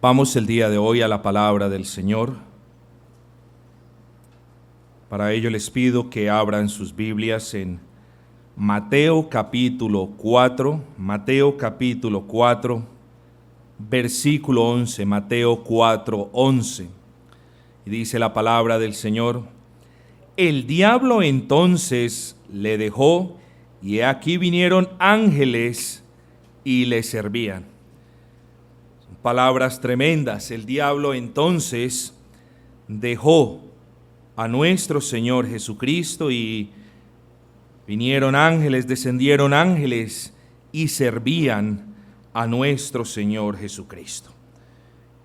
Vamos el día de hoy a la palabra del Señor. Para ello les pido que abran sus Biblias en Mateo capítulo 4, versículo 11, Mateo 4, 11. Y dice la palabra del Señor: el diablo entonces le dejó, y he aquí vinieron ángeles y le servían. Son palabras tremendas. El diablo entonces dejó a nuestro Señor Jesucristo y vinieron ángeles, descendieron ángeles y servían a nuestro Señor Jesucristo.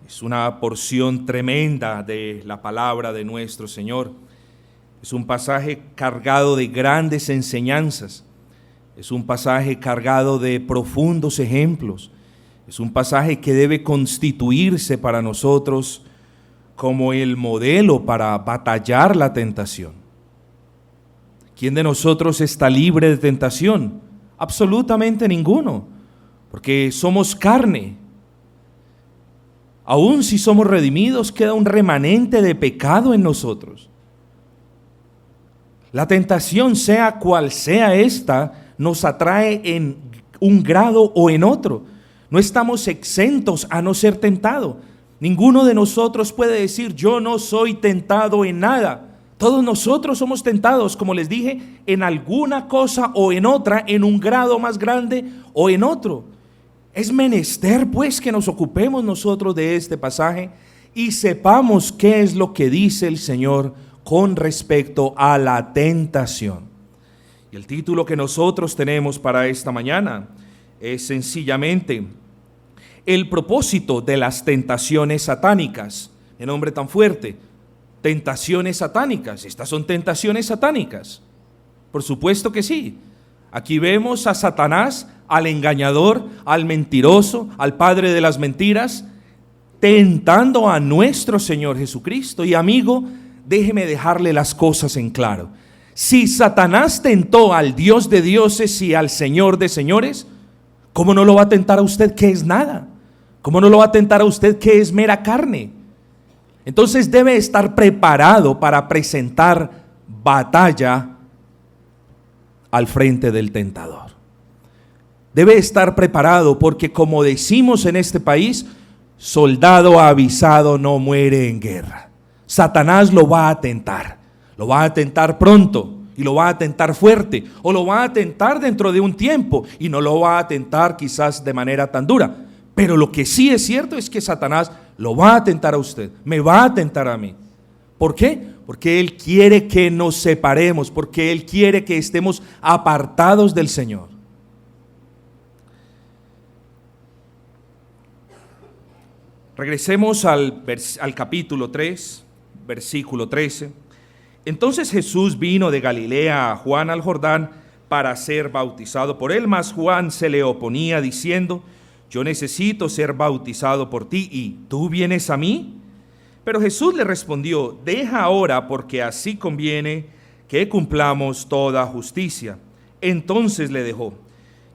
Es una porción tremenda de la palabra de nuestro Señor. Es un pasaje cargado de grandes enseñanzas. Es un pasaje cargado de profundos ejemplos. Es un pasaje que debe constituirse para nosotros como el modelo para batallar la tentación. ¿Quién de nosotros está libre de tentación? Absolutamente ninguno, porque somos carne. Aún si somos redimidos, queda un remanente de pecado en nosotros. La tentación, sea cual sea esta, nos atrae en un grado o en otro. No estamos exentos a no ser tentados. Ninguno de nosotros puede decir: yo no soy tentado en nada. Todos nosotros somos tentados, como les dije, en alguna cosa o en otra, en un grado más grande o en otro. Es menester pues que nos ocupemos nosotros de este pasaje y sepamos qué es lo que dice el Señor con respecto a la tentación. Y el título que nosotros tenemos para esta mañana es sencillamente: el propósito de las tentaciones satánicas. Qué nombre tan fuerte. Tentaciones satánicas. ¿Estas son tentaciones satánicas? Por supuesto que sí. Aquí vemos a Satanás, al engañador, al mentiroso, al padre de las mentiras, tentando a nuestro Señor Jesucristo. Y amigo, déjeme dejarle las cosas en claro. Si Satanás tentó al Dios de dioses y al Señor de señores, ¿cómo no lo va a tentar a usted que es nada? ¿Cómo no lo va a tentar a usted que es mera carne? Entonces debe estar preparado para presentar batalla al frente del tentador. Debe estar preparado porque, como decimos en este país, soldado avisado no muere en guerra. Satanás lo va a tentar pronto y lo va a tentar fuerte, o lo va a tentar dentro de un tiempo y no lo va a tentar quizás de manera tan dura. Pero lo que sí es cierto es que Satanás lo va a tentar a usted, me va a tentar a mí. ¿Por qué? Porque él quiere que nos separemos, porque él quiere que estemos apartados del Señor. Regresemos al capítulo 3, versículo 13. Entonces Jesús vino de Galilea a Juan al Jordán para ser bautizado por él, mas Juan se le oponía diciendo: yo necesito ser bautizado por ti, ¿y tú vienes a mí? Pero Jesús le respondió: deja ahora, porque así conviene que cumplamos toda justicia. Entonces le dejó.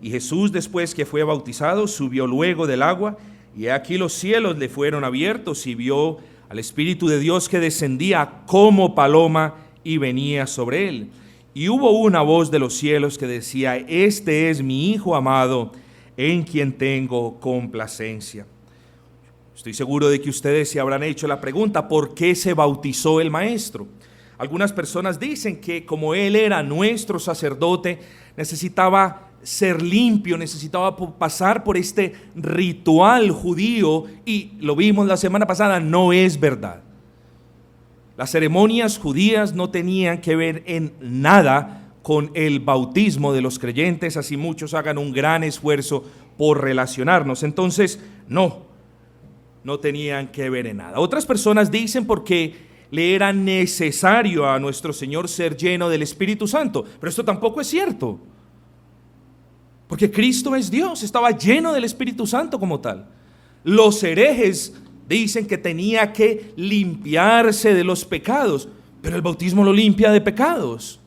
Y Jesús, después que fue bautizado, subió luego del agua, y aquí los cielos le fueron abiertos, y vio al Espíritu de Dios que descendía como paloma y venía sobre él. Y hubo una voz de los cielos que decía: este es mi Hijo amado, en quien tengo complacencia. Estoy seguro de que ustedes se habrán hecho la pregunta: ¿por qué se bautizó el maestro? Algunas personas dicen que como él era nuestro sacerdote, necesitaba ser limpio, necesitaba pasar por este ritual judío, y lo vimos la semana pasada, no es verdad. Las ceremonias judías no tenían que ver en nada con el bautismo de los creyentes, así muchos hagan un gran esfuerzo por relacionarnos. Entonces, no tenían que ver en nada. Otras personas dicen porque le era necesario a nuestro Señor ser lleno del Espíritu Santo, pero esto tampoco es cierto, porque Cristo es Dios, estaba lleno del Espíritu Santo como tal. Los herejes dicen que tenía que limpiarse de los pecados, pero el bautismo lo limpia de pecados.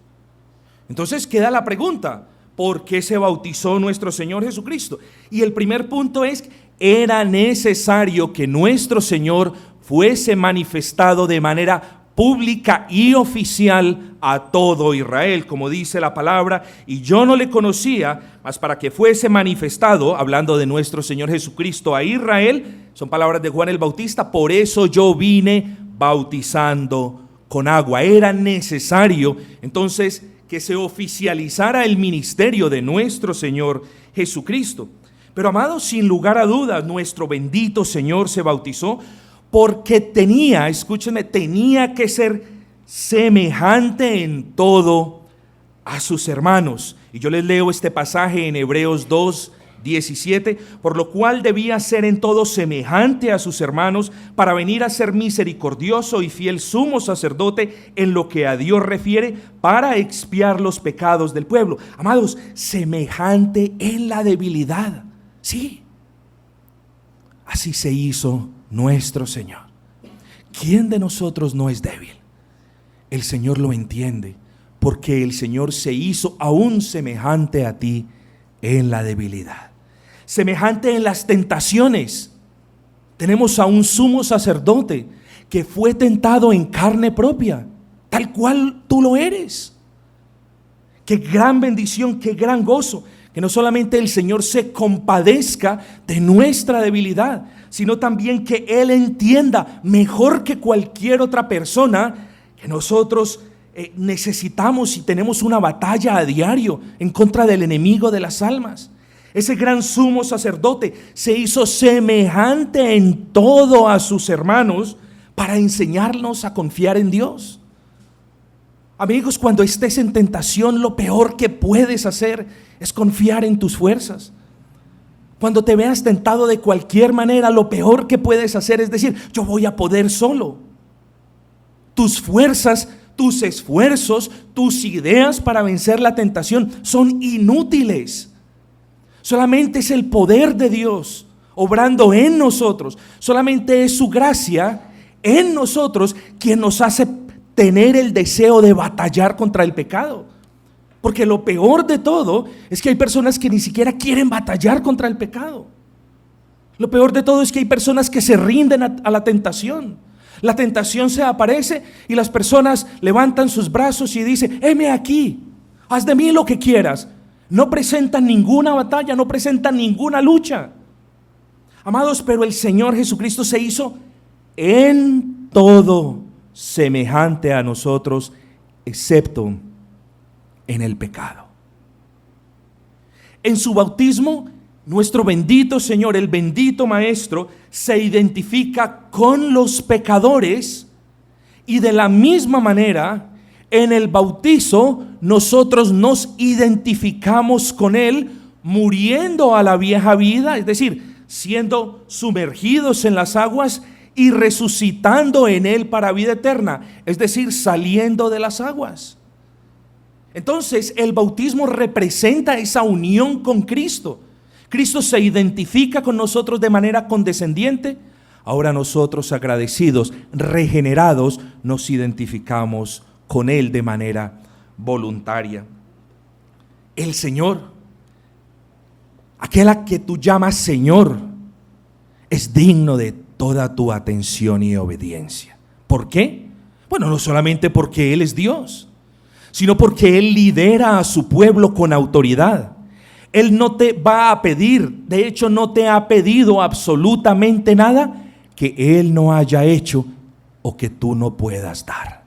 Entonces queda la pregunta: ¿por qué se bautizó nuestro Señor Jesucristo? Y el primer punto es era necesario que nuestro Señor fuese manifestado de manera pública y oficial a todo Israel, como dice la palabra, y yo no le conocía, mas para que fuese manifestado, hablando de nuestro Señor Jesucristo a Israel, son palabras de Juan el Bautista, por eso yo vine bautizando con agua. Era necesario entonces que se oficializara el ministerio de nuestro Señor Jesucristo. Pero amados, sin lugar a dudas, nuestro bendito Señor se bautizó porque escúchenme, tenía que ser semejante en todo a sus hermanos. Y yo les leo este pasaje en Hebreos 2:17, por lo cual debía ser en todo semejante a sus hermanos, para venir a ser misericordioso y fiel sumo sacerdote en lo que a Dios refiere, para expiar los pecados del pueblo. Amados, semejante en la debilidad. Sí, así se hizo nuestro Señor. ¿Quién de nosotros no es débil? El Señor lo entiende, porque el Señor se hizo aún semejante a ti en la debilidad, semejante en las tentaciones. Tenemos a un sumo sacerdote que fue tentado en carne propia, tal cual tú lo eres. Qué gran bendición, qué gran gozo, que no solamente el Señor se compadezca de nuestra debilidad, sino también que Él entienda mejor que cualquier otra persona que nosotros necesitamos y tenemos una batalla a diario en contra del enemigo de las almas. Ese gran sumo sacerdote se hizo semejante en todo a sus hermanos para enseñarnos a confiar en Dios. Amigos, cuando estés en tentación, lo peor que puedes hacer es confiar en tus fuerzas. Cuando te veas tentado de cualquier manera, lo peor que puedes hacer es decir, yo voy a poder solo. Tus fuerzas, tus esfuerzos, tus ideas para vencer la tentación son inútiles. Solamente es el poder de Dios obrando en nosotros. Solamente es su gracia en nosotros quien nos hace tener el deseo de batallar contra el pecado. Porque lo peor de todo es que hay personas que ni siquiera quieren batallar contra el pecado. Lo peor de todo es que hay personas que se rinden a la tentación. La tentación se aparece y las personas levantan sus brazos y dicen, heme aquí, haz de mí lo que quieras. No presentan ninguna batalla, no presentan ninguna lucha. Amados, pero el Señor Jesucristo se hizo en todo semejante a nosotros, excepto en el pecado. En su bautismo, nuestro bendito Señor, el bendito Maestro, se identifica con los pecadores, y de la misma manera, en el bautizo, nosotros nos identificamos con Él, muriendo a la vieja vida, es decir, siendo sumergidos en las aguas y resucitando en Él para vida eterna, es decir, saliendo de las aguas. Entonces, el bautismo representa esa unión con Cristo. Cristo se identifica con nosotros de manera condescendiente. Ahora nosotros, agradecidos, regenerados, nos identificamos con Él de manera voluntaria. El Señor, aquel a que tú llamas Señor, es digno de toda tu atención y obediencia. ¿Por qué? Bueno, no solamente porque Él es Dios, sino porque Él lidera a su pueblo con autoridad. Él no te va a pedir, de hecho no te ha pedido absolutamente nada que Él no haya hecho o que tú no puedas dar.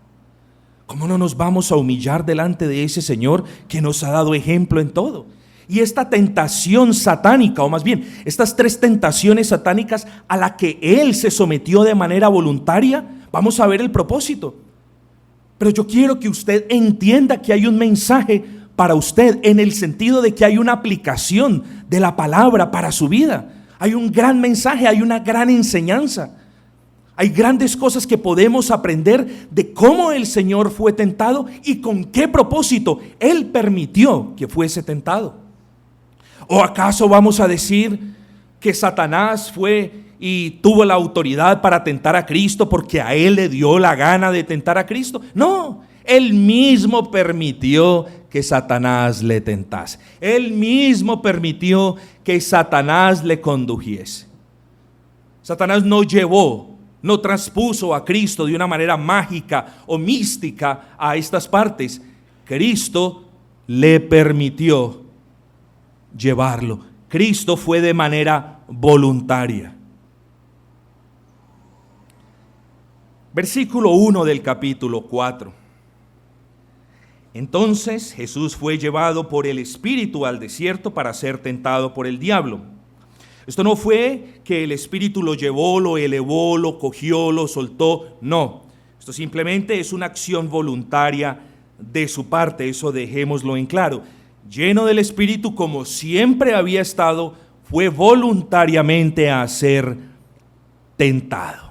¿Cómo no nos vamos a humillar delante de ese Señor que nos ha dado ejemplo en todo? Y esta tentación satánica, o más bien, estas tres tentaciones satánicas a la que Él se sometió de manera voluntaria, vamos a ver el propósito. Pero yo quiero que usted entienda que hay un mensaje para usted, en el sentido de que hay una aplicación de la palabra para su vida. Hay un gran mensaje, hay una gran enseñanza. Hay grandes cosas que podemos aprender de cómo el Señor fue tentado y con qué propósito Él permitió que fuese tentado. ¿O acaso vamos a decir que Satanás fue y tuvo la autoridad para tentar a Cristo porque a Él le dio la gana de tentar a Cristo? No, Él mismo permitió que Satanás le tentase. Él mismo permitió que Satanás le condujese. Satanás no transpuso a Cristo de una manera mágica o mística a estas partes. Cristo le permitió llevarlo. Cristo fue de manera voluntaria. Versículo 1 del capítulo 4. Entonces Jesús fue llevado por el Espíritu al desierto para ser tentado por el diablo. Esto no fue que el Espíritu lo llevó, lo elevó, lo cogió, lo soltó. No, esto simplemente es una acción voluntaria de su parte. Eso dejémoslo en claro. Lleno del Espíritu, como siempre había estado, fue voluntariamente a ser tentado.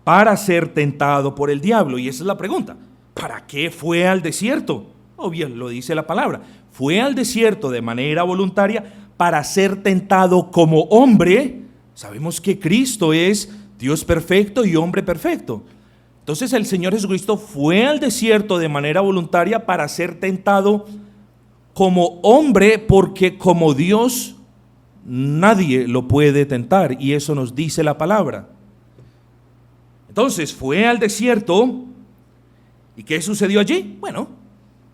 Para ser tentado por el diablo. Y esa es la pregunta. ¿Para qué fue al desierto? Obvio, lo dice la palabra. Fue al desierto de manera voluntaria para ser tentado como hombre. Sabemos que Cristo es Dios perfecto y hombre perfecto. Entonces el Señor Jesucristo fue al desierto de manera voluntaria para ser tentado como hombre, porque como Dios nadie lo puede tentar, y eso nos dice la palabra. Entonces fue al desierto, ¿y qué sucedió allí? Bueno,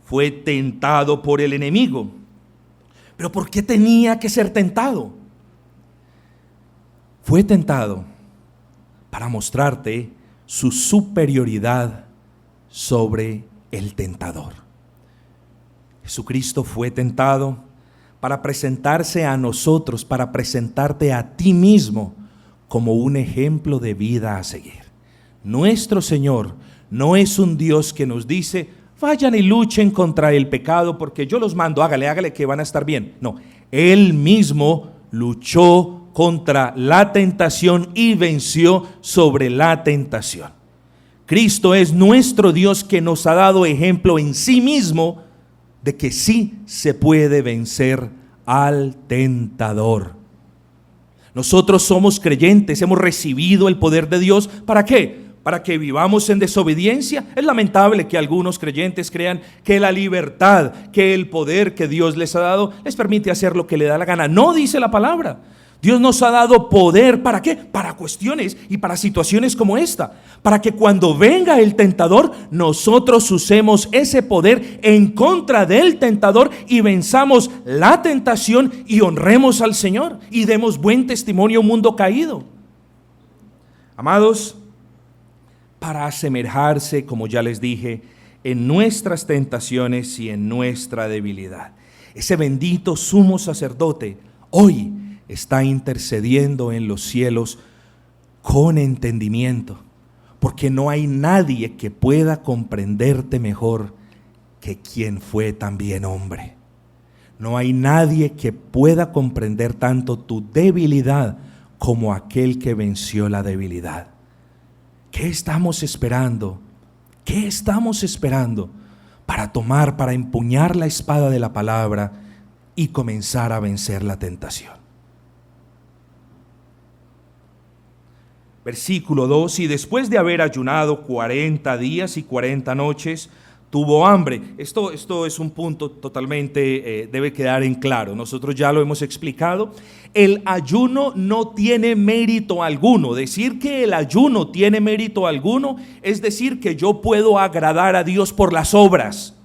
fue tentado por el enemigo. ¿Pero por qué tenía que ser tentado? Fue tentado para mostrarte su superioridad sobre el tentador. Jesucristo fue tentado para presentarse a nosotros, para presentarte a ti mismo como un ejemplo de vida a seguir. Nuestro Señor no es un Dios que nos dice: vayan y luchen contra el pecado porque yo los mando, hágale que van a estar bien. No, Él mismo luchó contra la tentación y venció sobre la tentación. Cristo es nuestro Dios que nos ha dado ejemplo en sí mismo de que sí se puede vencer al tentador. Nosotros somos creyentes, hemos recibido el poder de Dios. ¿Para qué? Para que vivamos en desobediencia. Es lamentable que algunos creyentes crean que la libertad, que el poder que Dios les ha dado les permite hacer lo que le da la gana. No dice la palabra. Dios nos ha dado poder, ¿para qué? Para cuestiones y para situaciones como esta, para que cuando venga el tentador, nosotros usemos ese poder en contra del tentador y venzamos la tentación y honremos al Señor y demos buen testimonio a un mundo caído. Amados, para asemejarse, como ya les dije, en nuestras tentaciones y en nuestra debilidad. Ese bendito sumo sacerdote hoy está intercediendo en los cielos con entendimiento, porque no hay nadie que pueda comprenderte mejor que quien fue también hombre. No hay nadie que pueda comprender tanto tu debilidad como aquel que venció la debilidad. ¿Qué estamos esperando? ¿Qué estamos esperando para para empuñar la espada de la palabra y comenzar a vencer la tentación? Versículo 2, y después de haber ayunado 40 días y 40 noches, tuvo hambre. Esto es un punto totalmente, debe quedar en claro. Nosotros ya lo hemos explicado. El ayuno no tiene mérito alguno. Decir que el ayuno tiene mérito alguno es decir que yo puedo agradar a Dios por las obras.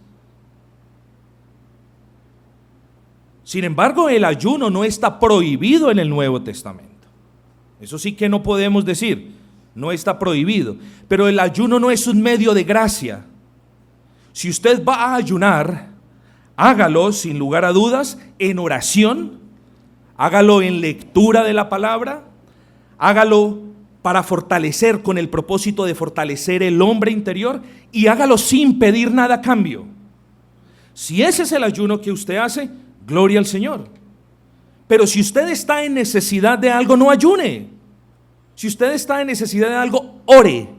Sin embargo, el ayuno no está prohibido en el Nuevo Testamento. Eso sí que no podemos decir, no está prohibido. Pero el ayuno no es un medio de gracia. Si usted va a ayunar, hágalo sin lugar a dudas en oración, hágalo en lectura de la palabra, hágalo para fortalecer, con el propósito de fortalecer el hombre interior, y hágalo sin pedir nada a cambio. Si ese es el ayuno que usted hace, gloria al Señor. Pero si usted está en necesidad de algo, no ayune. Si usted está en necesidad de algo, ore.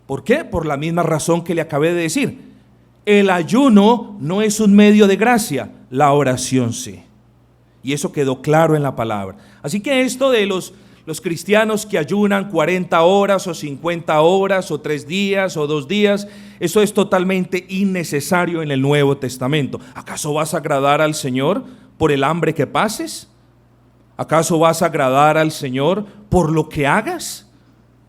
¿Por qué? Por la misma razón que le acabé de decir. El ayuno no es un medio de gracia, la oración sí. Y eso quedó claro en la palabra. Así que esto de los cristianos que ayunan 40 horas o 50 horas o 3 días o 2 días, eso es totalmente innecesario en el Nuevo Testamento. ¿Acaso vas a agradar al Señor por el hambre que pases? ¿Acaso vas a agradar al Señor por lo que hagas?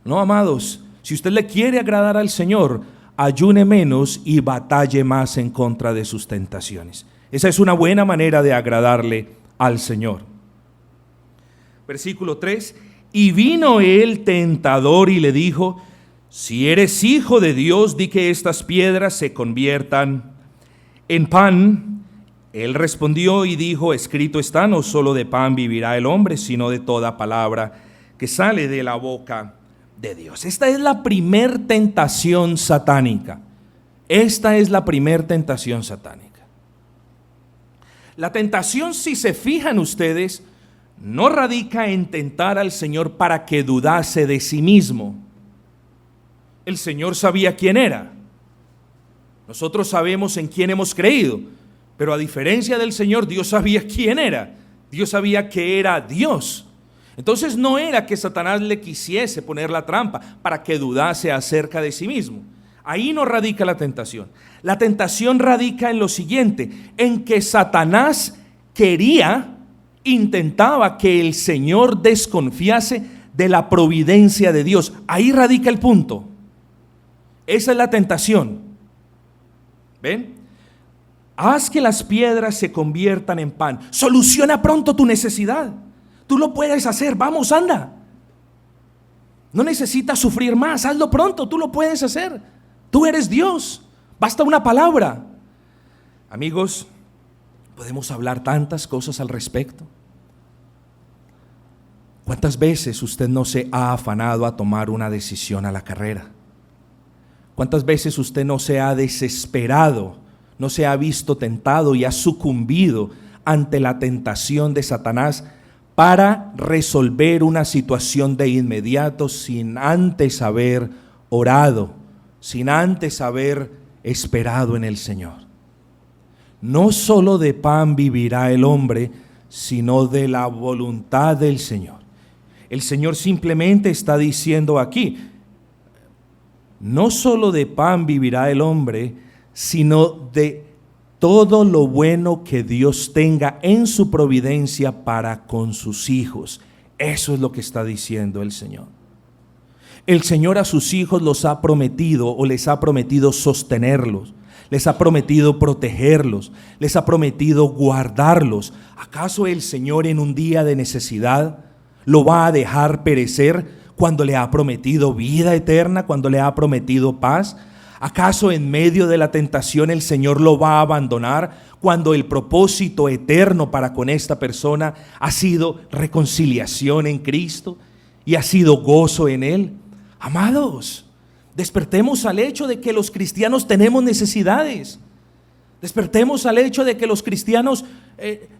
No, amados, si usted le quiere agradar al Señor, ayune menos y batalle más en contra de sus tentaciones. Esa es una buena manera de agradarle al Señor. Versículo 3: y vino el tentador y le dijo: si eres hijo de Dios, di que estas piedras se conviertan en pan. Él respondió y dijo: escrito está, no solo de pan vivirá el hombre, sino de toda palabra que sale de la boca de Dios. Esta es la primer tentación satánica. Esta es la primer tentación satánica. La tentación, si se fijan ustedes, no radica en tentar al Señor para que dudase de sí mismo. El Señor sabía quién era. Nosotros sabemos en quién hemos creído. Pero a diferencia del Señor, Dios sabía quién era. Dios sabía que era Dios. Entonces no era que Satanás le quisiese poner la trampa para que dudase acerca de sí mismo. Ahí no radica la tentación. La tentación radica en lo siguiente: en que Satanás intentaba que el Señor desconfiase de la providencia de Dios. Ahí radica el punto. Esa es la tentación. ¿Ven? Haz que las piedras se conviertan en pan. Soluciona pronto tu necesidad. Tú lo puedes hacer. Vamos, anda. No necesitas sufrir más. Hazlo pronto. Tú lo puedes hacer. Tú eres Dios. Basta una palabra. Amigos, podemos hablar tantas cosas al respecto. ¿Cuántas veces usted no se ha afanado a tomar una decisión a la carrera? ¿Cuántas veces usted no se ha desesperado, no se ha visto tentado y ha sucumbido ante la tentación de Satanás para resolver una situación de inmediato sin antes haber orado, sin antes haber esperado en el Señor? No solo de pan vivirá el hombre, sino de la voluntad del Señor. El Señor simplemente está diciendo aquí: no solo de pan vivirá el hombre, sino de todo lo bueno que Dios tenga en su providencia para con sus hijos. Eso es lo que está diciendo el Señor. El Señor a sus hijos los ha prometido, o les ha prometido sostenerlos, les ha prometido protegerlos, les ha prometido guardarlos. ¿Acaso el Señor en un día de necesidad lo va a dejar perecer cuando le ha prometido vida eterna, cuando le ha prometido paz? ¿Acaso en medio de la tentación el Señor lo va a abandonar cuando el propósito eterno para con esta persona ha sido reconciliación en Cristo y ha sido gozo en Él? Amados, despertemos al hecho de que los cristianos tenemos necesidades. Despertemos al hecho de que los cristianos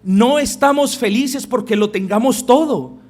no estamos felices porque lo tengamos todo.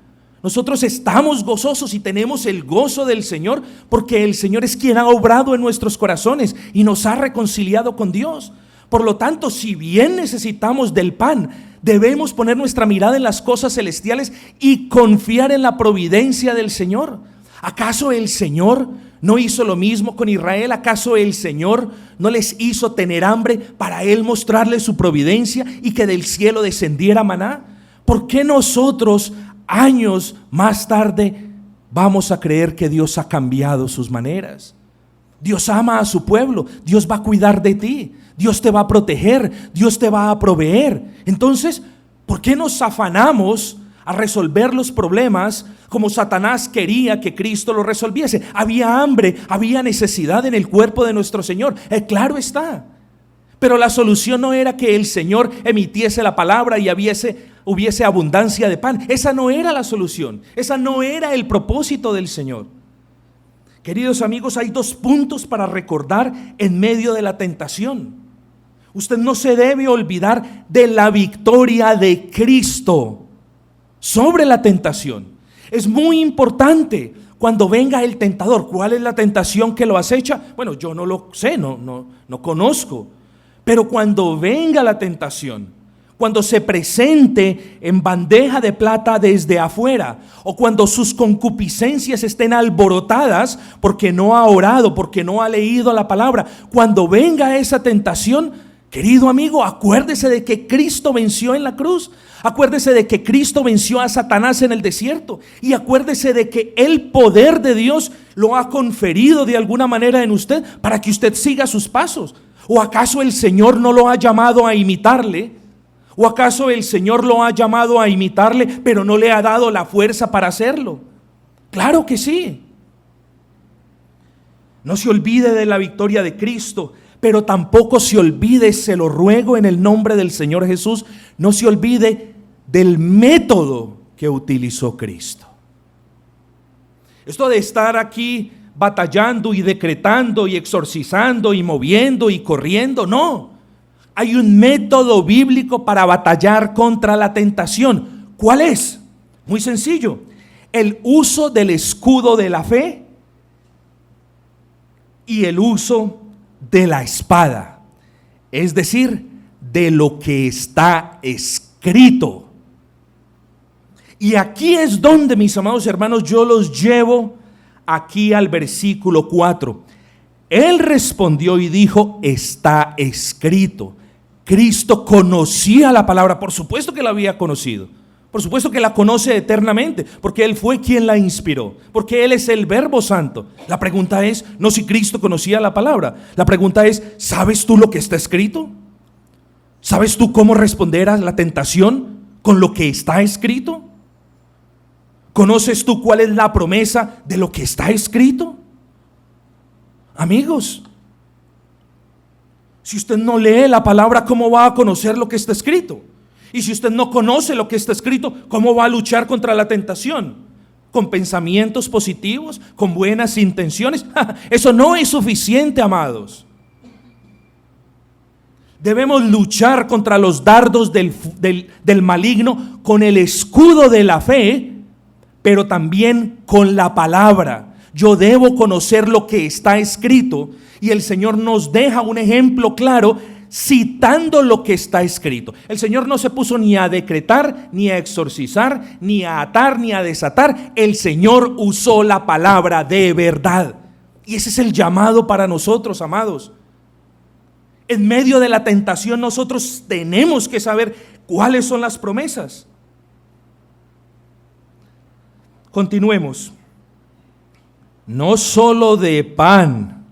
Nosotros estamos gozosos y tenemos el gozo del Señor porque el Señor es quien ha obrado en nuestros corazones y nos ha reconciliado con Dios. Por lo tanto, si bien necesitamos del pan, debemos poner nuestra mirada en las cosas celestiales y confiar en la providencia del Señor. ¿Acaso el Señor no hizo lo mismo con Israel? ¿Acaso el Señor no les hizo tener hambre para Él mostrarles su providencia y que del cielo descendiera maná? ¿Por qué nosotros, años más tarde, vamos a creer que Dios ha cambiado sus maneras? Dios ama a su pueblo. Dios va a cuidar de ti. Dios te va a proteger. Dios te va a proveer. Entonces, ¿por qué nos afanamos a resolver los problemas como Satanás quería que Cristo lo resolviese? Había hambre, había necesidad en el cuerpo de nuestro Señor. Claro está. Pero la solución no era que el Señor emitiese la palabra y hubiese abundancia de pan. Esa no era la solución. Esa no era el propósito del Señor. Queridos amigos, hay dos puntos para recordar en medio de la tentación. Usted no se debe olvidar de la victoria de Cristo sobre la tentación. Es muy importante cuando venga el tentador. ¿Cuál es la tentación que lo acecha? Bueno, yo no lo sé, no conozco. Pero cuando venga la tentación, cuando se presente en bandeja de plata desde afuera, o cuando sus concupiscencias estén alborotadas porque no ha orado, porque no ha leído la palabra, cuando venga esa tentación, querido amigo, acuérdese de que Cristo venció en la cruz. Acuérdese de que Cristo venció a Satanás en el desierto. Y acuérdese de que el poder de Dios lo ha conferido de alguna manera en usted para que usted siga sus pasos. ¿O acaso el Señor no lo ha llamado a imitarle? ¿O acaso el Señor lo ha llamado a imitarle, pero no le ha dado la fuerza para hacerlo? Claro que sí. No se olvide de la victoria de Cristo, pero tampoco se olvide, se lo ruego en el nombre del Señor Jesús, no se olvide del método que utilizó Cristo. Esto de estar aquí batallando y decretando y exorcizando y moviendo y corriendo, no. Hay un método bíblico para batallar contra la tentación. ¿Cuál es? Muy sencillo. El uso del escudo de la fe y el uso de la espada, es decir, de lo que está escrito. Y aquí es donde, mis amados hermanos, yo los llevo aquí al versículo 4. Él respondió y dijo: está escrito. Cristo conocía la palabra, por supuesto que la había conocido, por supuesto que la conoce eternamente, porque Él fue quien la inspiró, porque Él es el Verbo Santo. La pregunta es, no si Cristo conocía la palabra, la pregunta es, ¿sabes tú lo que está escrito? ¿Sabes tú cómo responder a la tentación con lo que está escrito? ¿Conoces tú cuál es la promesa de lo que está escrito? Amigos, si usted no lee la palabra, ¿cómo va a conocer lo que está escrito? Y si usted no conoce lo que está escrito, ¿cómo va a luchar contra la tentación? ¿Con pensamientos positivos? ¿Con buenas intenciones? Eso no es suficiente, amados. Debemos luchar contra los dardos del maligno con el escudo de la fe, pero también con la palabra. Yo debo conocer lo que está escrito, y el Señor nos deja un ejemplo claro citando lo que está escrito. El Señor no se puso ni a decretar, ni a exorcizar, ni a atar, ni a desatar. El Señor usó la palabra de verdad. Y ese es el llamado para nosotros, amados. En medio de la tentación nosotros tenemos que saber cuáles son las promesas. Continuemos. No solo de pan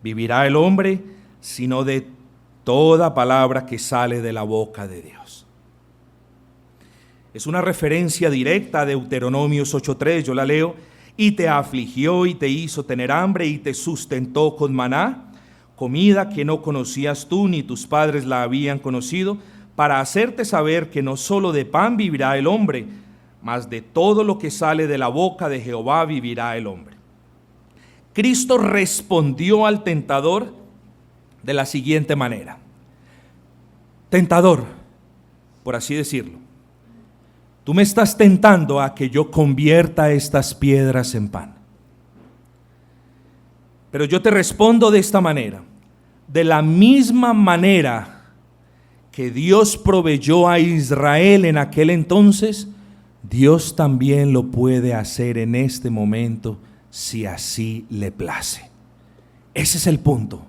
vivirá el hombre, sino de toda palabra que sale de la boca de Dios. Es una referencia directa a Deuteronomios 8:3, yo la leo. Y te afligió y te hizo tener hambre y te sustentó con maná, comida que no conocías tú ni tus padres la habían conocido, para hacerte saber que no solo de pan vivirá el hombre, mas de todo lo que sale de la boca de Jehová vivirá el hombre. Cristo respondió al tentador de la siguiente manera: tentador, por así decirlo, tú me estás tentando a que yo convierta estas piedras en pan. Pero yo te respondo de esta manera: de la misma manera que Dios proveyó a Israel en aquel entonces, Dios también lo puede hacer en este momento si así le place. Ese es el punto.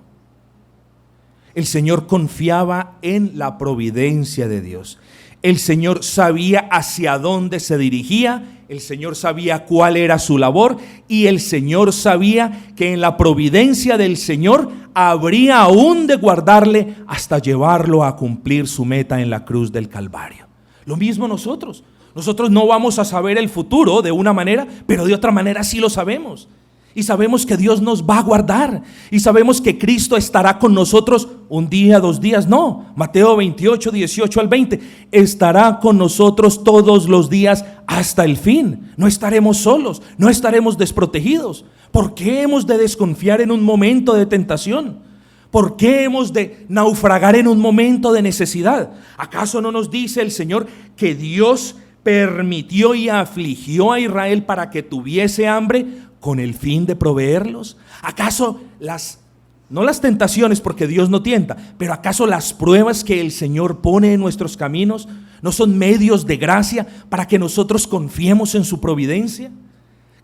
El Señor confiaba en la providencia de Dios. El Señor sabía hacia dónde se dirigía, el Señor sabía cuál era su labor, y el Señor sabía que en la providencia del Señor habría aún de guardarle hasta llevarlo a cumplir su meta en la cruz del Calvario. Lo mismo nosotros. Nosotros no vamos a saber el futuro de una manera, pero de otra manera sí lo sabemos. Y sabemos que Dios nos va a guardar. Y sabemos que Cristo estará con nosotros un día, 2 días. No, Mateo 28, 18 al 20. Estará con nosotros todos los días hasta el fin. No estaremos solos, no estaremos desprotegidos. ¿Por qué hemos de desconfiar en un momento de tentación? ¿Por qué hemos de naufragar en un momento de necesidad? ¿Acaso no nos dice el Señor que Dios permitió y afligió a Israel para que tuviese hambre con el fin de proveerlos? ¿Acaso no las tentaciones, porque Dios no tienta, pero acaso las pruebas que el Señor pone en nuestros caminos no son medios de gracia para que nosotros confiemos en su providencia?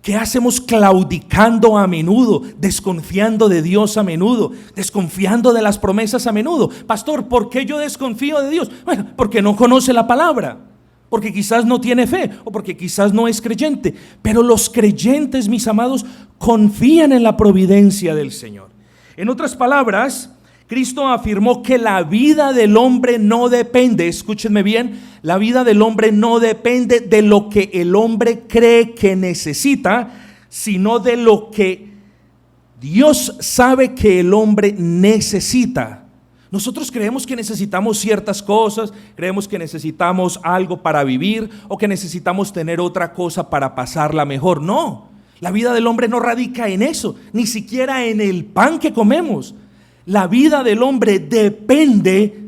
¿Qué hacemos claudicando a menudo, desconfiando de Dios a menudo, desconfiando de las promesas a menudo? Pastor, ¿por qué yo desconfío de Dios? Bueno, porque no conoce la palabra, porque quizás no tiene fe o porque quizás no es creyente. Pero los creyentes, mis amados, confían en la providencia del Señor. En otras palabras, Cristo afirmó que la vida del hombre no depende, escúchenme bien, la vida del hombre no depende de lo que el hombre cree que necesita, sino de lo que Dios sabe que el hombre necesita. Nosotros creemos que necesitamos ciertas cosas, creemos que necesitamos algo para vivir o que necesitamos tener otra cosa para pasarla mejor. No, la vida del hombre no radica en eso, ni siquiera en el pan que comemos. La vida del hombre depende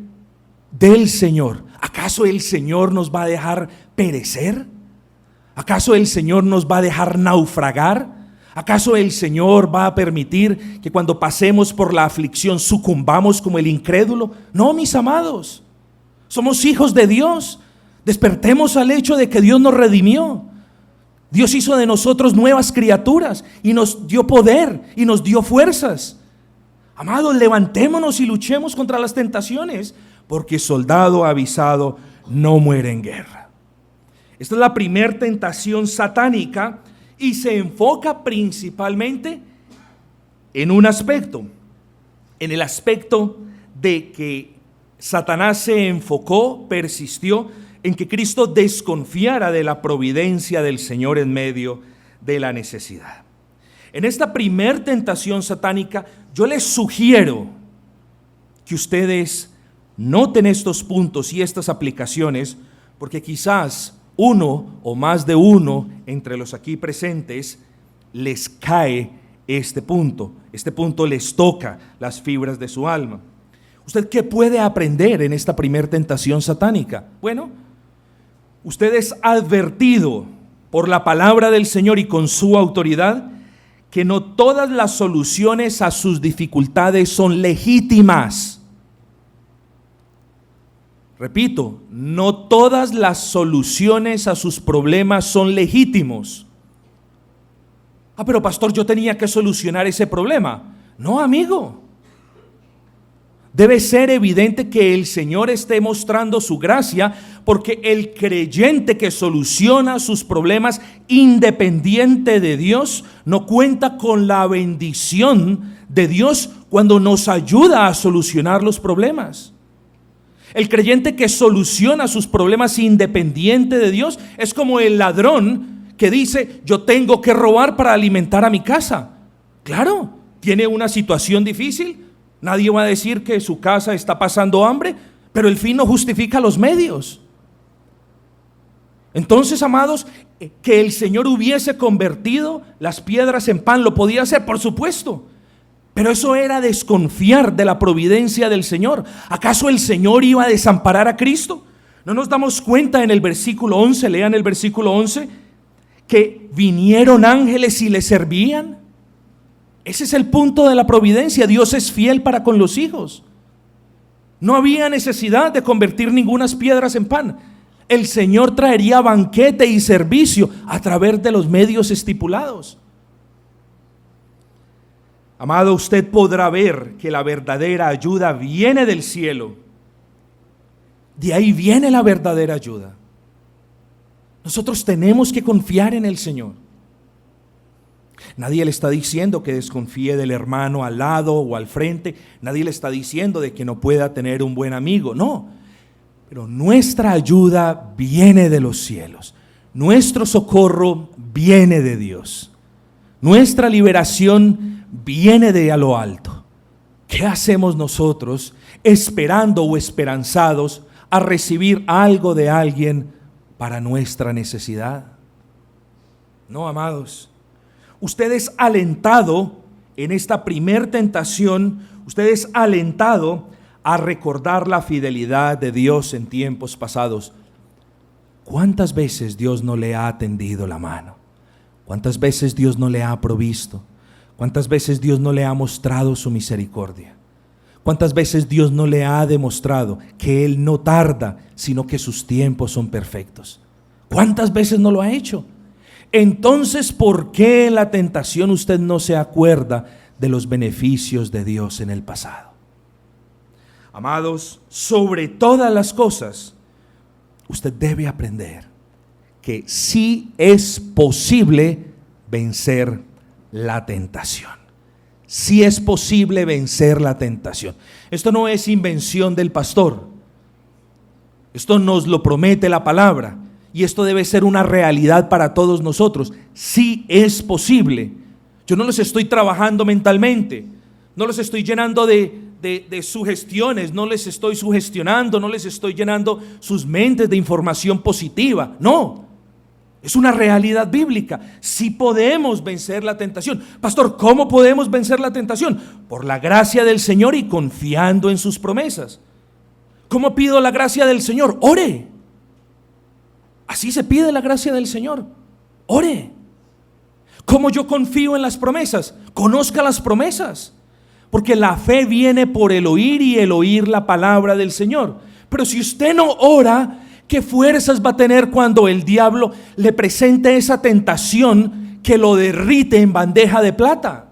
del Señor. ¿Acaso el Señor nos va a dejar perecer? ¿Acaso el Señor nos va a dejar naufragar? ¿Acaso el Señor va a permitir que cuando pasemos por la aflicción sucumbamos como el incrédulo? No, mis amados, somos hijos de Dios. Despertemos al hecho de que Dios nos redimió. Dios hizo de nosotros nuevas criaturas y nos dio poder y nos dio fuerzas. Amados, levantémonos y luchemos contra las tentaciones, porque soldado avisado no muere en guerra. Esta es la primera tentación satánica y se enfoca principalmente en un aspecto, en el aspecto de que Satanás se enfocó, persistió en que Cristo desconfiara de la providencia del Señor en medio de la necesidad. En esta primer tentación satánica, yo les sugiero que ustedes noten estos puntos y estas aplicaciones, porque quizás uno o más de uno entre los aquí presentes les cae este punto les toca las fibras de su alma. ¿Usted qué puede aprender en esta primer tentación satánica? Bueno, usted es advertido por la palabra del Señor y con su autoridad que no todas las soluciones a sus dificultades son legítimas. Repito, no todas las soluciones a sus problemas son legítimos. Pero pastor, yo tenía que solucionar ese problema. No, amigo. Debe ser evidente que el Señor esté mostrando su gracia, porque el creyente que soluciona sus problemas independiente de Dios no cuenta con la bendición de Dios cuando nos ayuda a solucionar los problemas. El creyente que soluciona sus problemas independiente de Dios es como el ladrón que dice: yo tengo que robar para alimentar a mi casa. Claro, tiene una situación difícil. Nadie va a decir que su casa está pasando hambre, pero el fin no justifica los medios. Entonces, amados, que el Señor hubiese convertido las piedras en pan, ¿lo podía hacer? Por supuesto. Pero eso era desconfiar de la providencia del Señor. ¿Acaso el Señor iba a desamparar a Cristo? ¿No nos damos cuenta en el versículo 11, lean el versículo 11, que vinieron ángeles y le servían? Ese es el punto de la providencia. Dios es fiel para con los hijos. No había necesidad de convertir ningunas piedras en pan. El Señor traería banquete y servicio a través de los medios estipulados. Amado, usted podrá ver que la verdadera ayuda viene del cielo. De ahí viene la verdadera ayuda. Nosotros tenemos que confiar en el Señor. Nadie le está diciendo que desconfíe del hermano al lado o al frente. Nadie le está diciendo de que no pueda tener un buen amigo. No, pero nuestra ayuda viene de los cielos. Nuestro socorro viene de Dios. Nuestra liberación viene de a lo alto. ¿Qué hacemos nosotros esperando o esperanzados a recibir algo de alguien para nuestra necesidad? No, amados. Usted es alentado en esta primer tentación, usted es alentado a recordar la fidelidad de Dios en tiempos pasados. ¿Cuántas veces Dios no le ha tendido la mano? ¿Cuántas veces Dios no le ha provisto? ¿Cuántas veces Dios no le ha mostrado su misericordia? ¿Cuántas veces Dios no le ha demostrado que Él no tarda, sino que sus tiempos son perfectos? ¿Cuántas veces no lo ha hecho? entonces ¿por qué en la tentación usted no se acuerda de los beneficios de Dios en el pasado? Amados, sobre todas las cosas, usted debe aprender que sí es posible vencer la tentación. Sí es posible vencer la tentación. Esto no es invención del pastor. Esto nos lo promete la palabra. Y esto debe ser una realidad para todos nosotros. Sí es posible. Yo no los estoy trabajando mentalmente. No los estoy llenando de sugestiones. No les estoy sugestionando. No les estoy llenando sus mentes de información positiva. No. Es una realidad bíblica. Sí podemos vencer la tentación. Pastor, ¿cómo podemos vencer la tentación? Por la gracia del Señor y confiando en sus promesas. ¿Cómo pido la gracia del Señor? Ore. Así se pide la gracia del Señor. Ore. ¿Cómo yo confío en las promesas? Conozca las promesas. Porque la fe viene por el oír y el oír la palabra del Señor. Pero si usted no ora, ¿qué fuerzas va a tener cuando el diablo le presente esa tentación que lo derrite en bandeja de plata?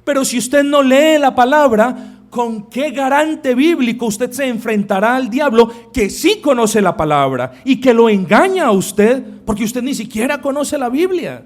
Pero si usted no lee la palabra, ¿con qué garante bíblico usted se enfrentará al diablo que sí conoce la palabra y que lo engaña a usted porque usted ni siquiera conoce la Biblia?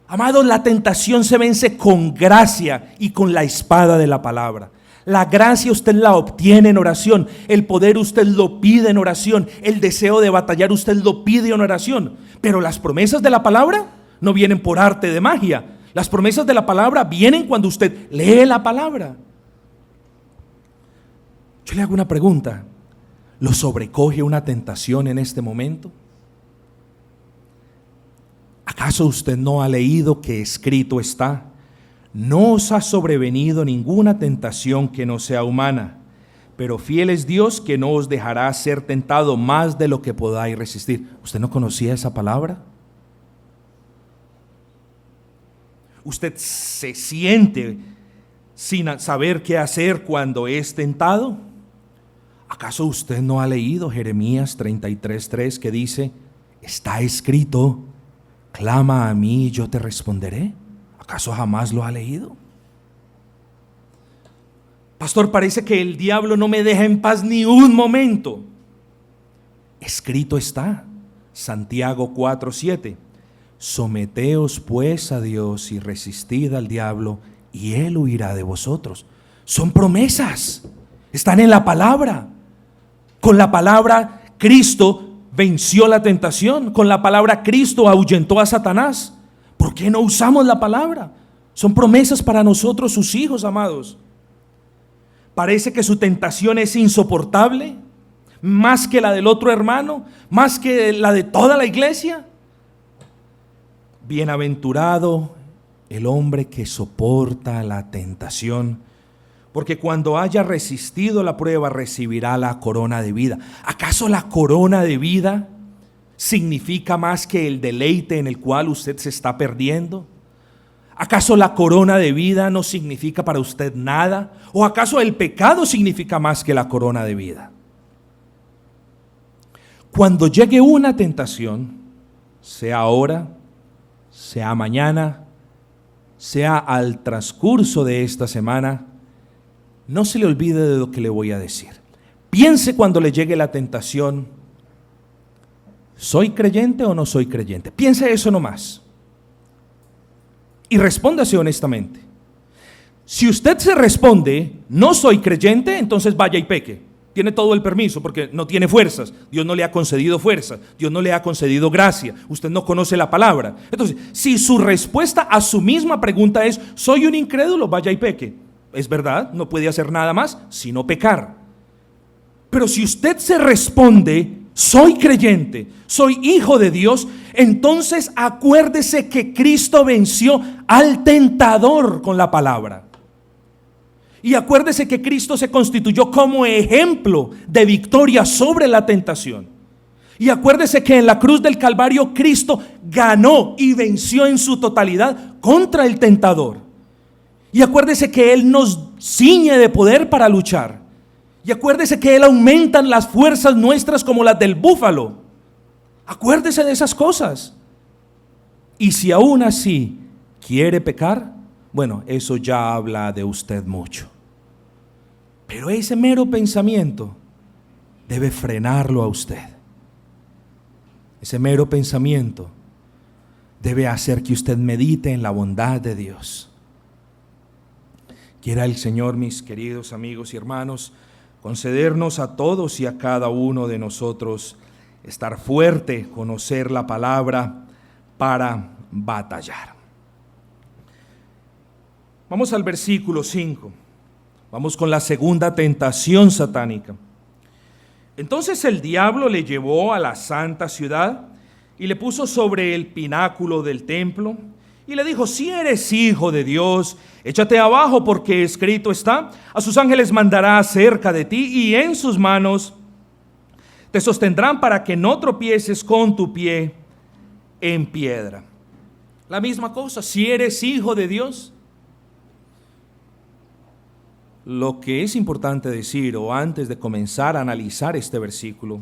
Amados, la tentación se vence con gracia y con la espada de la palabra. La gracia usted la obtiene en oración, el poder usted lo pide en oración, el deseo de batallar usted lo pide en oración. Pero las promesas de la palabra no vienen por arte de magia. Las promesas de la palabra vienen cuando usted lee la palabra. Yo le hago una pregunta. ¿Lo sobrecoge una tentación en este momento? ¿Acaso usted no ha leído que escrito está? No os ha sobrevenido ninguna tentación que no sea humana, pero fiel es Dios que no os dejará ser tentado más de lo que podáis resistir. ¿Usted no conocía esa palabra? ¿Usted se siente sin saber qué hacer cuando es tentado? ¿Acaso usted no ha leído Jeremías 33:3 que dice, está escrito, clama a mí y yo te responderé? ¿Acaso jamás lo ha leído? Pastor, parece que el diablo no me deja en paz ni un momento. Escrito está, Santiago 4:7, someteos pues a Dios y resistid al diablo y él huirá de vosotros. Son promesas, están en la palabra. Con la palabra Cristo venció la tentación, con la palabra Cristo ahuyentó a Satanás. ¿Por qué no usamos la palabra? Son promesas para nosotros, sus hijos amados. Parece que su tentación es insoportable, más que la del otro hermano, más que la de toda la iglesia. Bienaventurado el hombre que soporta la tentación, porque cuando haya resistido la prueba recibirá la corona de vida. ¿Acaso la corona de vida significa más que el deleite en el cual usted se está perdiendo? ¿Acaso la corona de vida no significa para usted nada? ¿O acaso el pecado significa más que la corona de vida? Cuando llegue una tentación, sea ahora, sea mañana, sea al transcurso de esta semana, no se le olvide de lo que le voy a decir. Piense cuando le llegue la tentación, ¿soy creyente o no soy creyente? Piense eso nomás. Y respóndase honestamente. Si usted se responde, no soy creyente, entonces vaya y peque. Tiene todo el permiso porque no tiene fuerzas. Dios no le ha concedido fuerza. Dios no le ha concedido gracia. Usted no conoce la palabra. Entonces, si su respuesta a su misma pregunta es, soy un incrédulo, vaya y peque. Es verdad, no puede hacer nada más sino pecar. Pero si usted se responde, soy creyente, soy hijo de Dios, entonces acuérdese que Cristo venció al tentador con la palabra. Y acuérdese que Cristo se constituyó como ejemplo de victoria sobre la tentación. Y acuérdese que en la cruz del Calvario Cristo ganó y venció en su totalidad contra el tentador. Y acuérdese que Él nos ciñe de poder para luchar. Y acuérdese que Él aumenta las fuerzas nuestras como las del búfalo. Acuérdese de esas cosas. Y si aún así quiere pecar, bueno, eso ya habla de usted mucho. Pero ese mero pensamiento debe frenarlo a usted. Ese mero pensamiento debe hacer que usted medite en la bondad de Dios. Quiera el Señor, mis queridos amigos y hermanos, concedernos a todos y a cada uno de nosotros estar fuerte, conocer la palabra para batallar. Vamos al versículo 5. Vamos con la segunda tentación satánica. Entonces el diablo le llevó a la santa ciudad y le puso sobre el pináculo del templo y le dijo: si eres hijo de Dios, échate abajo, porque escrito está: a sus ángeles mandará cerca de ti y en sus manos te sostendrán para que no tropieces con tu pie en piedra. La misma cosa, si eres hijo de Dios. Lo que es importante decir, o antes de comenzar a analizar este versículo,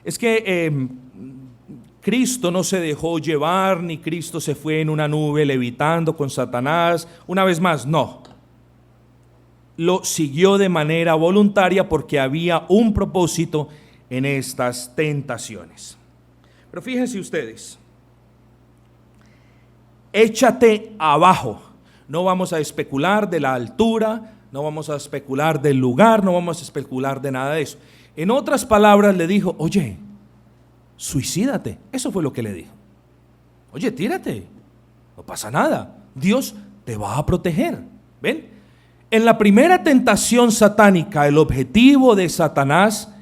es que Cristo no se dejó llevar, ni Cristo se fue en una nube levitando con Satanás. Una vez más, no. Lo siguió de manera voluntaria porque había un propósito en estas tentaciones. Pero fíjense ustedes, échate abajo. No vamos a especular de la altura, no vamos a especular del lugar, no vamos a especular de nada de eso. En otras palabras le dijo: oye, suicídate. Eso fue lo que le dijo. Oye, tírate, no pasa nada, Dios te va a proteger. ¿Ven? En la primera tentación satánica, el objetivo de Satanás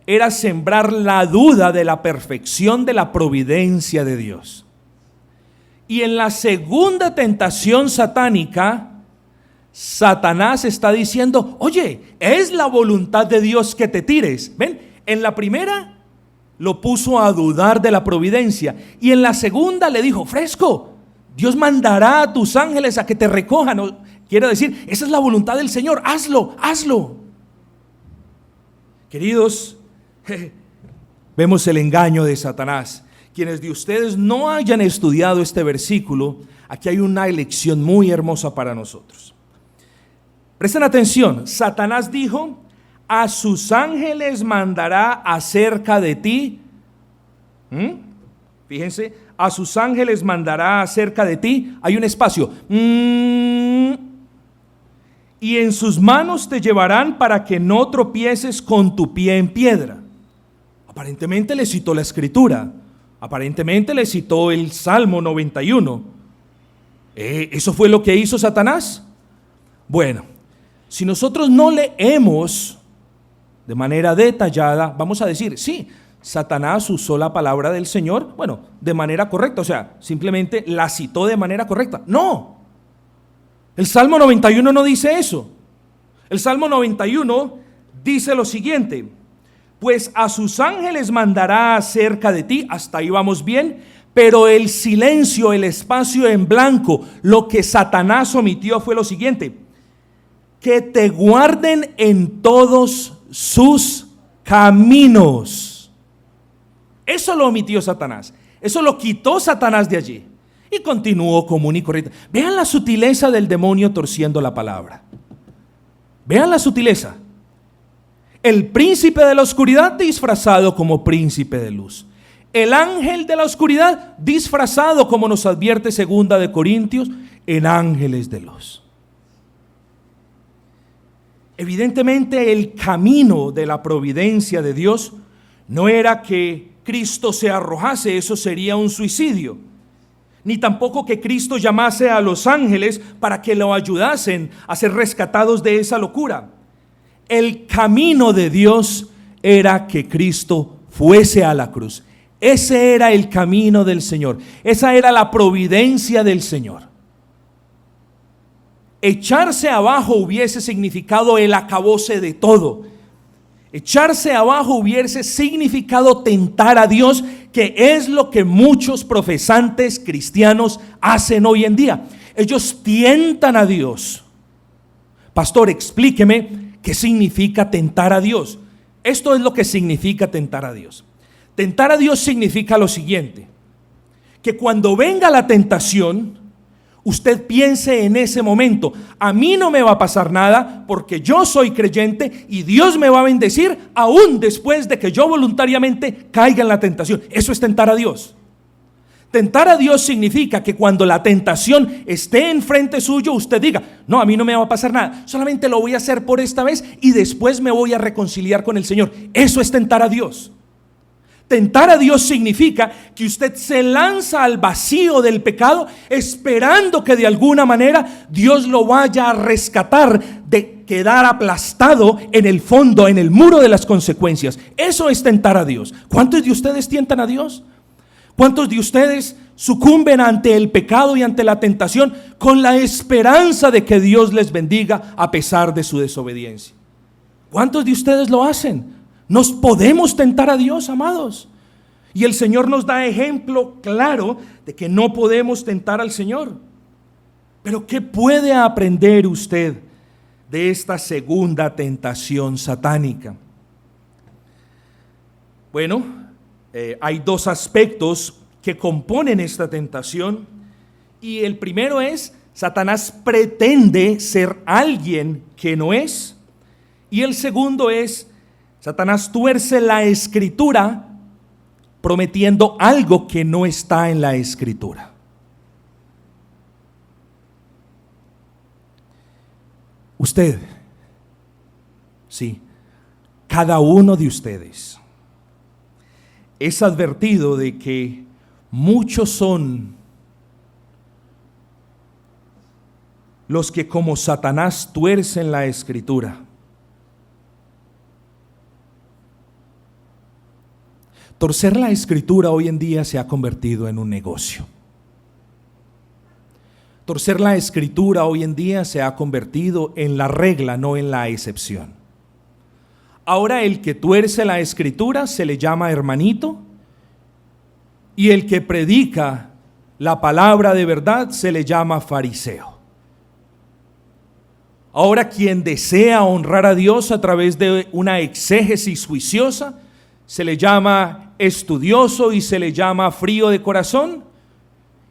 era sembrar la duda de la perfección de la providencia de Dios. Y en la segunda tentación satánica, Satanás está diciendo: oye, es la voluntad de Dios que te tires. ¿Ven? En la primera lo puso a dudar de la providencia, y en la segunda le dijo: fresco, Dios mandará a tus ángeles a que te recojan. Quiere decir, esa es la voluntad del Señor, hazlo, hazlo. Queridos, vemos el engaño de Satanás. Quienes de ustedes no hayan estudiado este versículo, aquí hay una lección muy hermosa para nosotros. Presten atención, Satanás dijo: a sus ángeles mandará acerca de ti. Fíjense, a sus ángeles mandará acerca de ti. Hay un espacio. Y en sus manos te llevarán para que no tropieces con tu pie en piedra. Aparentemente le citó la escritura. Aparentemente le citó el Salmo 91. ¿Eso fue lo que hizo Satanás? Bueno, si nosotros no leemos de manera detallada, vamos a decir: sí, Satanás usó la palabra del Señor, bueno, de manera correcta, o sea, simplemente la citó de manera correcta. No, el Salmo 91 no dice eso. El Salmo 91 dice lo siguiente: pues a sus ángeles mandará acerca de ti. Hasta ahí vamos bien, pero el silencio, el espacio en blanco, lo que Satanás omitió fue lo siguiente: que te guarden en todos sus caminos. Eso lo omitió Satanás, eso lo quitó Satanás de allí, y continuó común y corriente. Vean la sutileza del demonio torciendo la palabra. Vean la sutileza. El príncipe de la oscuridad disfrazado como príncipe de luz. El ángel de la oscuridad disfrazado, como nos advierte 2 de Corintios, en ángeles de luz. Evidentemente el camino de la providencia de Dios no era que Cristo se arrojase, eso sería un suicidio, ni tampoco que Cristo llamase a los ángeles para que lo ayudasen a ser rescatados de esa locura. El camino de Dios era que Cristo fuese a la cruz. Ese era el camino del Señor, esa era la providencia del Señor. Echarse abajo hubiese significado el acabose de todo. Echarse abajo hubiese significado tentar a Dios, que es lo que muchos profesantes cristianos hacen hoy en día. Ellos tientan a Dios. Pastor, explíqueme qué significa tentar a Dios. Esto es lo que significa tentar a Dios. Tentar a Dios significa lo siguiente: que cuando venga la tentación, usted piense en ese momento: a mí no me va a pasar nada porque yo soy creyente y Dios me va a bendecir aún después de que yo voluntariamente caiga en la tentación. Eso es tentar a Dios. Tentar a Dios significa que cuando la tentación esté enfrente suyo, usted diga: no, a mí no me va a pasar nada, solamente lo voy a hacer por esta vez y después me voy a reconciliar con el Señor. Eso es tentar a Dios. Tentar a Dios significa que usted se lanza al vacío del pecado esperando que de alguna manera Dios lo vaya a rescatar de quedar aplastado en el fondo, en el muro de las consecuencias. Eso es tentar a Dios. ¿Cuántos de ustedes tientan a Dios? ¿Cuántos de ustedes sucumben ante el pecado y ante la tentación con la esperanza de que Dios les bendiga a pesar de su desobediencia? ¿Cuántos de ustedes lo hacen? Nos podemos tentar a Dios, amados. Y el Señor nos da ejemplo claro de que no podemos tentar al Señor. Pero ¿qué puede aprender usted de esta segunda tentación satánica? Bueno, hay dos aspectos que componen esta tentación. Y el primero es: Satanás pretende ser alguien que no es. Y el segundo es: Satanás tuerce la Escritura prometiendo algo que no está en la Escritura. Usted, sí, cada uno de ustedes es advertido de que muchos son los que como Satanás tuercen la Escritura. Torcer la Escritura hoy en día se ha convertido en un negocio. Torcer la Escritura hoy en día se ha convertido en la regla, no en la excepción. Ahora el que tuerce la Escritura se le llama hermanito, y el que predica la palabra de verdad se le llama fariseo. Ahora quien desea honrar a Dios a través de una exégesis juiciosa se le llama estudioso y se le llama frío de corazón.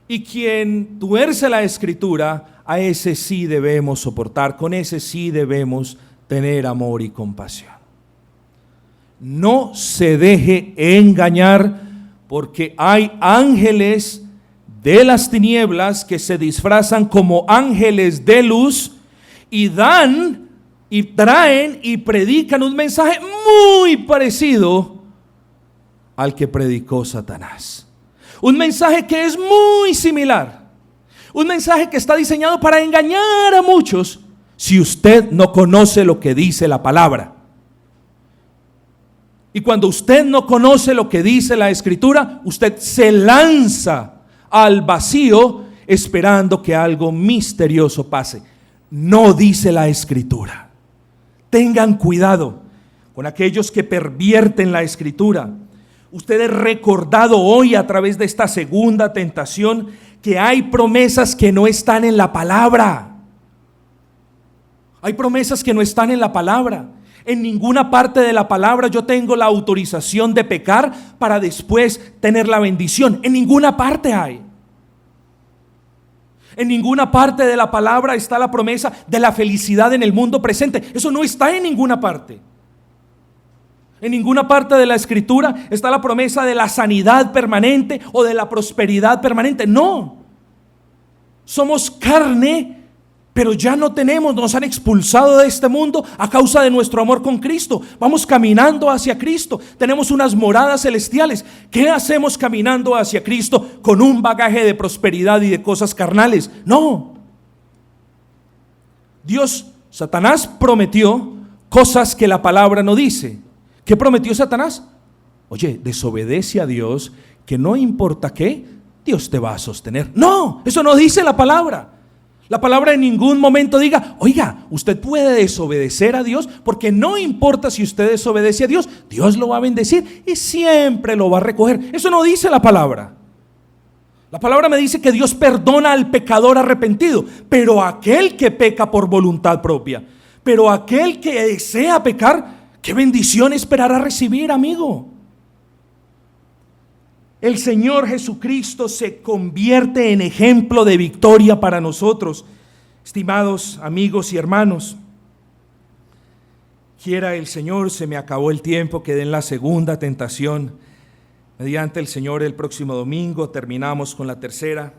Y quien tuerce la Escritura, a ese sí debemos soportar, con ese sí debemos tener amor y compasión. No se deje engañar, porque hay ángeles de las tinieblas que se disfrazan como ángeles de luz y dan y traen y predican un mensaje muy parecido al que predicó Satanás. Un mensaje que es muy similar. Un mensaje que está diseñado para engañar a muchos si usted no conoce lo que dice la palabra. Y cuando usted no conoce lo que dice la Escritura, usted se lanza al vacío esperando que algo misterioso pase. No dice la Escritura. Tengan cuidado con aquellos que pervierten la Escritura. Usted es recordado hoy a través de esta segunda tentación que hay promesas que no están en la palabra. Hay promesas que no están en la palabra. En ninguna parte de la palabra yo tengo la autorización de pecar para después tener la bendición. En ninguna parte hay. En ninguna parte de la palabra está la promesa de la felicidad en el mundo presente. Eso no está en ninguna parte. En ninguna parte de la Escritura está la promesa de la sanidad permanente o de la prosperidad permanente. No. Somos carne, pero ya no tenemos, nos han expulsado de este mundo a causa de nuestro amor con Cristo. Vamos caminando hacia Cristo. Tenemos unas moradas celestiales. ¿Qué hacemos caminando hacia Cristo con un bagaje de prosperidad y de cosas carnales? No. Satanás prometió cosas que la palabra no dice. ¿Qué prometió Satanás? Oye, desobedece a Dios, que no importa qué, Dios te va a sostener. No, eso no dice la palabra. La palabra en ningún momento diga: oiga, usted puede desobedecer a Dios, porque no importa si usted desobedece a Dios, Dios lo va a bendecir y siempre lo va a recoger. Eso no dice la palabra. La palabra me dice que Dios perdona al pecador arrepentido, pero aquel que peca por voluntad propia, pero aquel que desea pecar, ¿qué bendición esperará recibir, amigo? el Señor Jesucristo se convierte en ejemplo de victoria para nosotros. Estimados amigos y hermanos, quiera el Señor, se me acabó el tiempo, quedé en la segunda tentación. Mediante el Señor, el próximo domingo terminamos con la tercera,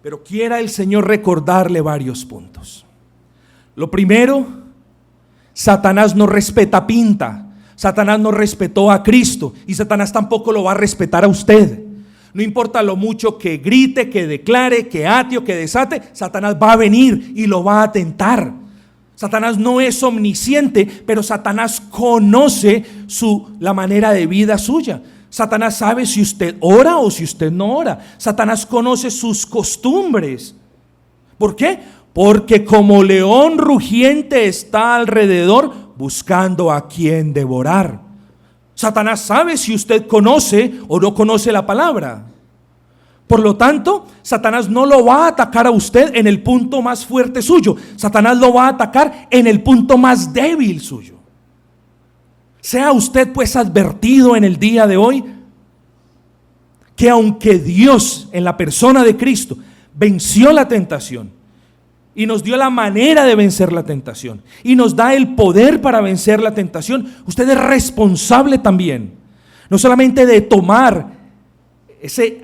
pero quiera el Señor recordarle varios puntos. Lo primero, Satanás no respeta pinta. Satanás no respetó a Cristo y Satanás tampoco lo va a respetar a usted. No importa lo mucho que grite, que declare, que ate o que desate, Satanás va a venir y lo va a tentar. Satanás no es omnisciente, pero Satanás conoce la manera de vida suya. Satanás sabe si usted ora o si usted no ora. Satanás conoce sus costumbres. ¿Por qué? Porque como león rugiente está alrededor buscando a quien devorar. Satanás sabe si usted conoce o no conoce la palabra. Por lo tanto, Satanás no lo va a atacar a usted en el punto más fuerte suyo. Satanás lo va a atacar en el punto más débil suyo. Sea usted pues advertido en el día de hoy que aunque Dios en la persona de Cristo venció la tentación y nos dio la manera de vencer la tentación y nos da el poder para vencer la tentación, usted es responsable también, no solamente de tomar ese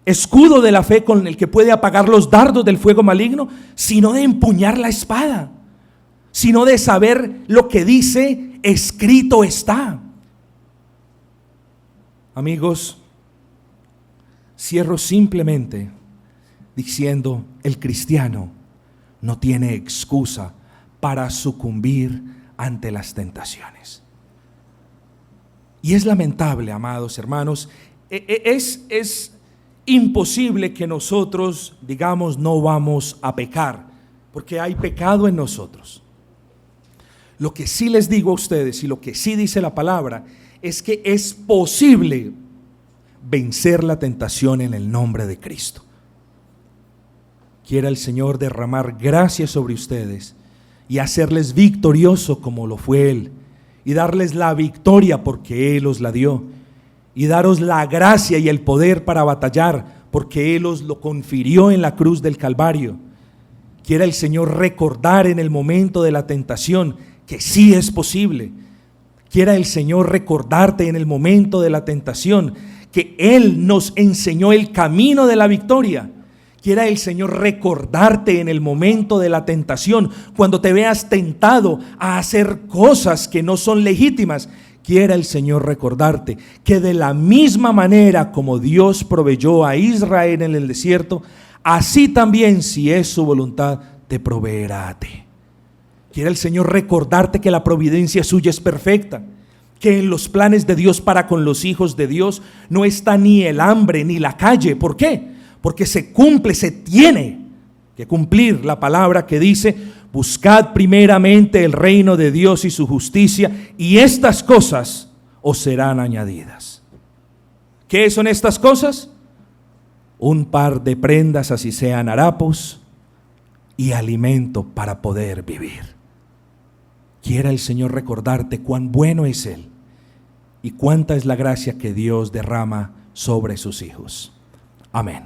escudo de la fe con el que puede apagar los dardos del fuego maligno, sino de empuñar la espada, sino de saber lo que dice escrito está. Amigos, cierro simplemente diciendo: el cristiano no tiene excusa para sucumbir ante las tentaciones. Y es lamentable, amados hermanos, es imposible que nosotros digamos no vamos a pecar, porque hay pecado en nosotros. Lo que sí les digo a ustedes y lo que sí dice la palabra es que es posible vencer la tentación en el nombre de Cristo. Quiera el Señor derramar gracia sobre ustedes y hacerles victorioso como lo fue Él, y darles la victoria porque Él os la dio, y daros la gracia y el poder para batallar porque Él os lo confirió en la cruz del Calvario. Quiera el Señor recordar en el momento de la tentación que sí es posible. Quiera el Señor recordarte en el momento de la tentación que Él nos enseñó el camino de la victoria. Quiera el Señor recordarte en el momento de la tentación, cuando te veas tentado a hacer cosas que no son legítimas. Quiera el Señor recordarte que de la misma manera como Dios proveyó a Israel en el desierto, así también, si es su voluntad, te proveerá a ti. Quiera el Señor recordarte que la providencia suya es perfecta, que en los planes de Dios para con los hijos de Dios no está ni el hambre ni la calle. ¿Por qué? Porque se tiene que cumplir la palabra que dice: buscad primeramente el reino de Dios y su justicia, y estas cosas os serán añadidas. ¿Qué son estas cosas? Un par de prendas, así sean harapos, y alimento para poder vivir. Quiera el Señor recordarte cuán bueno es Él y cuánta es la gracia que Dios derrama sobre sus hijos. Amén.